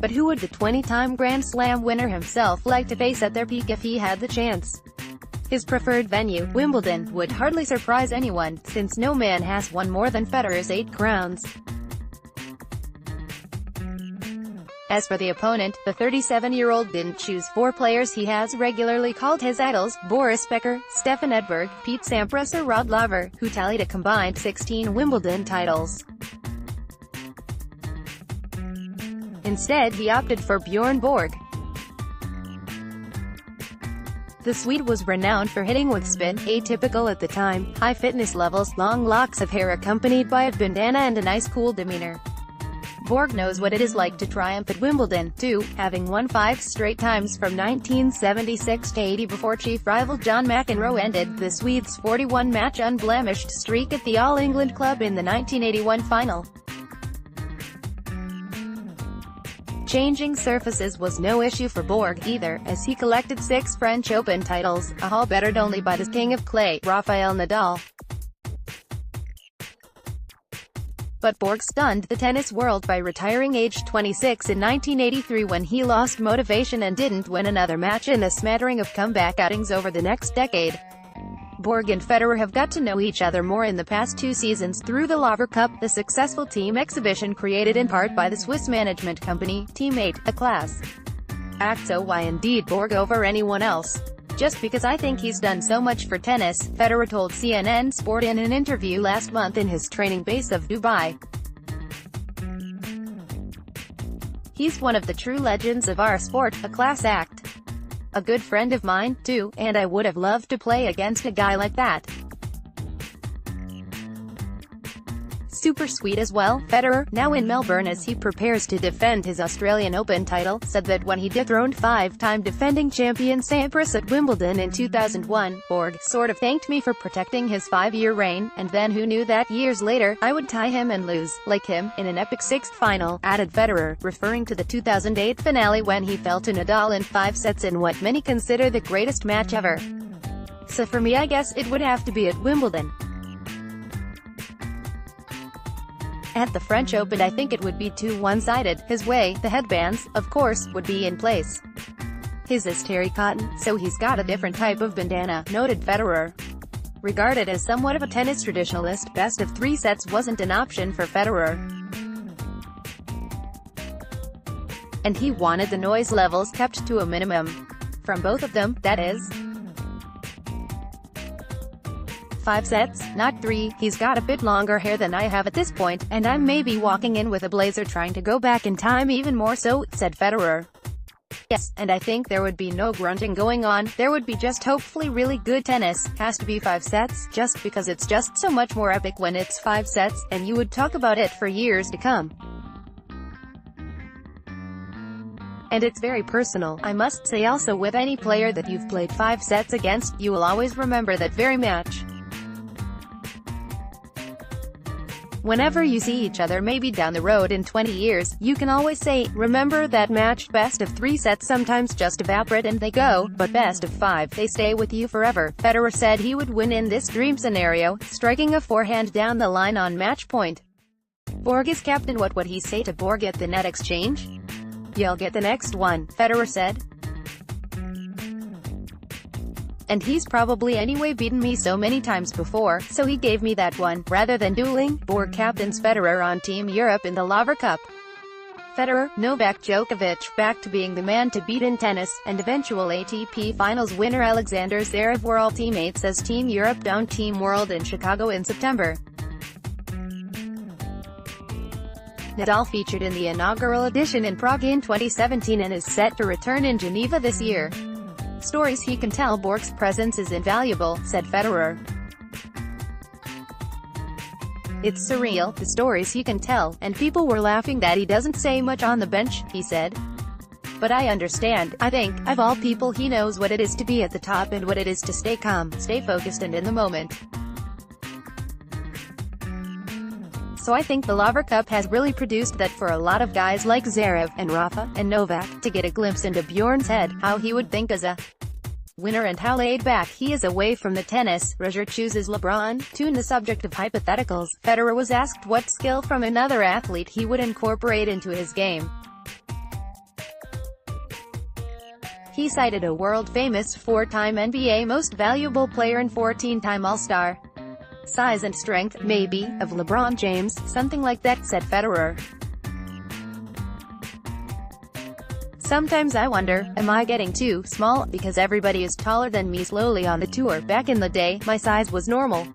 but who would the 20-time Grand Slam winner himself like to face at their peak if he had the chance? His preferred venue, Wimbledon, would hardly surprise anyone, since no man has won more than Federer's 8 crowns. As for the opponent, the 37-year-old didn't choose 4 players he has regularly called his idols: Boris Becker, Stefan Edberg, Pete Sampras or Rod Laver, who tallied a combined 16 Wimbledon titles. Instead, he opted for Bjorn Borg. The Swede was renowned for hitting with spin, atypical at the time, high fitness levels, long locks of hair accompanied by a bandana and a nice cool demeanor. Borg knows what it is like to triumph at Wimbledon, too, having won 5 straight times from 1976 to 80 before chief rival John McEnroe ended the Swede's 41-match unblemished streak at the All-England Club in the 1981 final. Changing surfaces was no issue for Borg either, as he collected 6 French Open titles, a haul bettered only by the king of clay, Rafael Nadal. But Borg stunned the tennis world by retiring aged 26 in 1983 when he lost motivation and didn't win another match in a smattering of comeback outings over the next decade. Borg and Federer have got to know each other more in the past 2 seasons through the Laver Cup, the successful team exhibition created in part by the Swiss management company, Team 8, a class act. So why indeed Borg over anyone else? Just because I think he's done so much for tennis, Federer told CNN Sport in an interview last month in his training base of Dubai. He's one of the true legends of our sport, a class act. A good friend of mine, too, and I would have loved to play against a guy like that. Super sweet as well. Federer, now in Melbourne as he prepares to defend his Australian Open title, said that when he dethroned 5-time defending champion Sampras at Wimbledon in 2001, Borg sort of thanked me for protecting his 5-year reign, and then who knew that years later, I would tie him and lose, like him, in an epic 6th final, added Federer, referring to the 2008 finale when he fell to Nadal in 5 sets in what many consider the greatest match ever. So for me I guess it would have to be at Wimbledon. At the French Open I think it would be too one-sided, his way. The headbands, of course, would be in place. His is terry cotton, so he's got a different type of bandana, noted Federer. Regarded as somewhat of a tennis traditionalist, best of 3 sets wasn't an option for Federer. And he wanted the noise levels kept to a minimum. From both of them, that is. 5 sets, not 3. He's got a bit longer hair than I have at this point, and I'm maybe walking in with a blazer trying to go back in time even more so, said Federer. Yes, and I think there would be no grunting going on, there would be just hopefully really good tennis. Has to be 5 sets, just because it's just so much more epic when it's 5 sets, and you would talk about it for years to come. And it's very personal, I must say. Also, with any player that you've played 5 sets against, you will always remember that very match. Whenever you see each other maybe down the road in 20 years, you can always say, remember that match. Best of 3 sets sometimes just evaporate and they go, but best of 5, they stay with you forever. Federer said he would win in this dream scenario, striking a forehand down the line on match point. Borg is captain. What would he say to Borg at the net exchange? "You'll get the next one," Federer said. "And he's probably anyway beaten me so many times before, so he gave me that one, rather than dueling." Borg captains Federer on Team Europe in the Laver Cup. Federer, Novak Djokovic, back to being the man to beat in tennis, and eventual ATP Finals winner Alexander Zverev were all teammates as Team Europe downed Team World in Chicago in September. Nadal featured in the inaugural edition in Prague in 2017 and is set to return in Geneva this year. "Stories he can tell. Borg's presence is invaluable," said Federer. "It's surreal, the stories he can tell, and people were laughing that he doesn't say much on the bench," he said. "But I understand. I think, of all people, he knows what it is to be at the top and what it is to stay calm, stay focused and in the moment. So I think the Laver Cup has really produced that for a lot of guys like Zverev, and Rafa, and Novak, to get a glimpse into Bjorn's head, how he would think as a winner and how laid back he is away from the tennis. Roger chooses LeBron. Tune the subject of hypotheticals. Federer was asked what skill from another athlete he would incorporate into his game. He cited a world-famous four-time NBA Most Valuable Player and 14-time All-Star. Size and strength, maybe, of LeBron James, something like that, said Federer. Sometimes I wonder, am I getting too small, because everybody is taller than me slowly on the tour. Back in the day, my size was normal.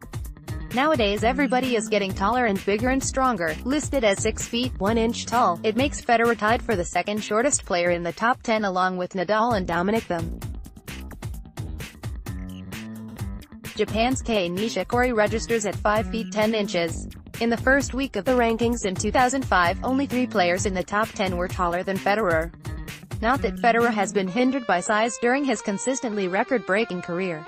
Nowadays everybody is getting taller and bigger and stronger. Listed as 6 feet, 1 inch tall, it makes Federer tied for the second shortest player in the top 10 along with Nadal and Dominic Thiem. Japan's Kei Nishikori registers at 5 feet 10 inches. In the first week of the rankings in 2005, only 3 players in the top 10 were taller than Federer. Not that Federer has been hindered by size during his consistently record-breaking career.